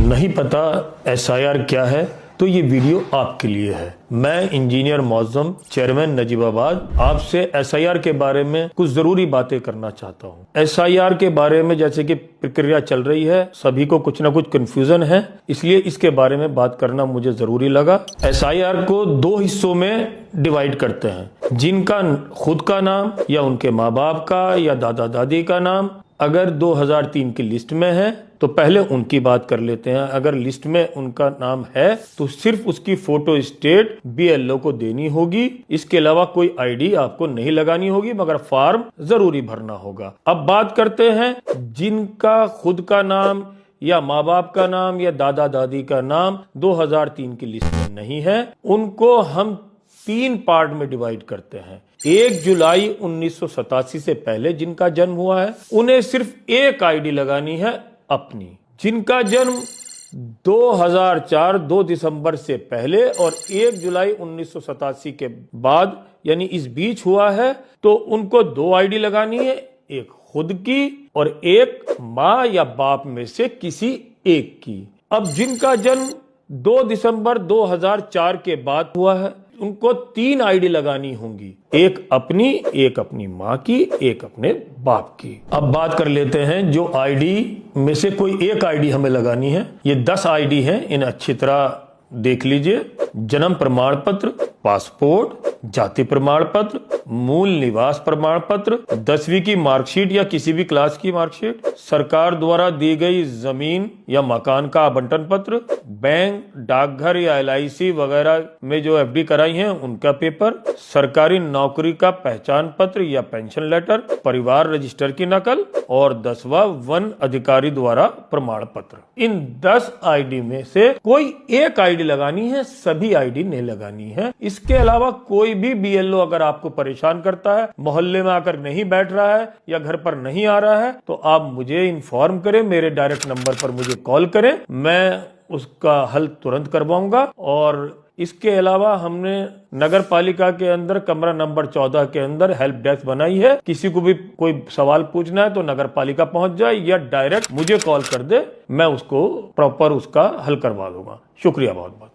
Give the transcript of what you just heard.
नहीं पता एसआईआर क्या है तो ये वीडियो आपके लिए है। मैं इंजीनियर मौज़म चेयरमैन नजीबाबाद आपसे एसआईआर के बारे में कुछ जरूरी बातें करना चाहता हूँ। एसआईआर के बारे में जैसे कि प्रक्रिया चल रही है, सभी को कुछ ना कुछ कंफ्यूजन है, इसलिए इसके बारे में बात करना मुझे जरूरी लगा। एसआईआर को दो हिस्सों में डिवाइड करते हैं। जिनका खुद का नाम या उनके माँ बाप का या दादा दादी का नाम अगर 2003 की लिस्ट में है तो पहले उनकी बात कर लेते हैं। अगर लिस्ट में उनका नाम है तो सिर्फ उसकी फोटो स्टेट बीएलओ को देनी होगी। इसके अलावा कोई आईडी आपको नहीं लगानी होगी, मगर फॉर्म जरूरी भरना होगा। अब बात करते हैं जिनका खुद का नाम या माँ बाप का नाम या दादा दादी का नाम 2003 की लिस्ट में नहीं है, उनको हम 3 पार्ट में डिवाइड करते हैं। 1 जुलाई 1987 से पहले जिनका जन्म हुआ है उन्हें सिर्फ एक आईडी लगानी है अपनी। जिनका जन्म 2004 2 दिसंबर से पहले और 1 जुलाई 1987 के बाद यानी इस बीच हुआ है तो उनको 2 आईडी लगानी है, एक खुद की और एक माँ या बाप में से किसी एक की। अब जिनका जन्म 2 दिसंबर 2004 के बाद हुआ है उनको 3 आईडी लगानी होंगी, एक अपनी माँ की, एक अपने बाप की। अब बात कर लेते हैं जो आईडी में से कोई एक आईडी हमें लगानी है। ये 10 आईडी हैं, इन्हें अच्छी तरह देख लीजिए। जन्म प्रमाण पत्र, पासपोर्ट, जाति प्रमाण पत्र, मूल निवास प्रमाण पत्र, 10वीं की मार्कशीट या किसी भी क्लास की मार्कशीट, सरकार द्वारा दी गई जमीन या मकान का आवंटन पत्र, बैंक, डाकघर या एलआईसी वगैरह में जो एफडी कराई है उनका पेपर, सरकारी नौकरी का पहचान पत्र या पेंशन लेटर, परिवार रजिस्टर की नकल और 10वां वन अधिकारी द्वारा प्रमाण पत्र। इन 10 आईडी में से कोई एक आईडी लगानी है, सभी आईडी नहीं लगानी है। इसके अलावा कोई भी बीएलओ अगर आपको परेशान करता है, मोहल्ले में आकर नहीं बैठ रहा है या घर पर नहीं आ रहा है तो आप मुझे इन्फॉर्म करें, मेरे डायरेक्ट नंबर पर मुझे कॉल करें, मैं उसका हल तुरंत करवाऊंगा। और इसके अलावा हमने नगर पालिका के अंदर कमरा नंबर 14 के अंदर हेल्प डेस्क बनाई है। किसी को भी कोई सवाल पूछना है तो नगर पालिका पहुंच जाए या डायरेक्ट मुझे कॉल कर दे, मैं उसको प्रॉपर उसका हल करवा दूंगा। शुक्रिया बहुत बहुत।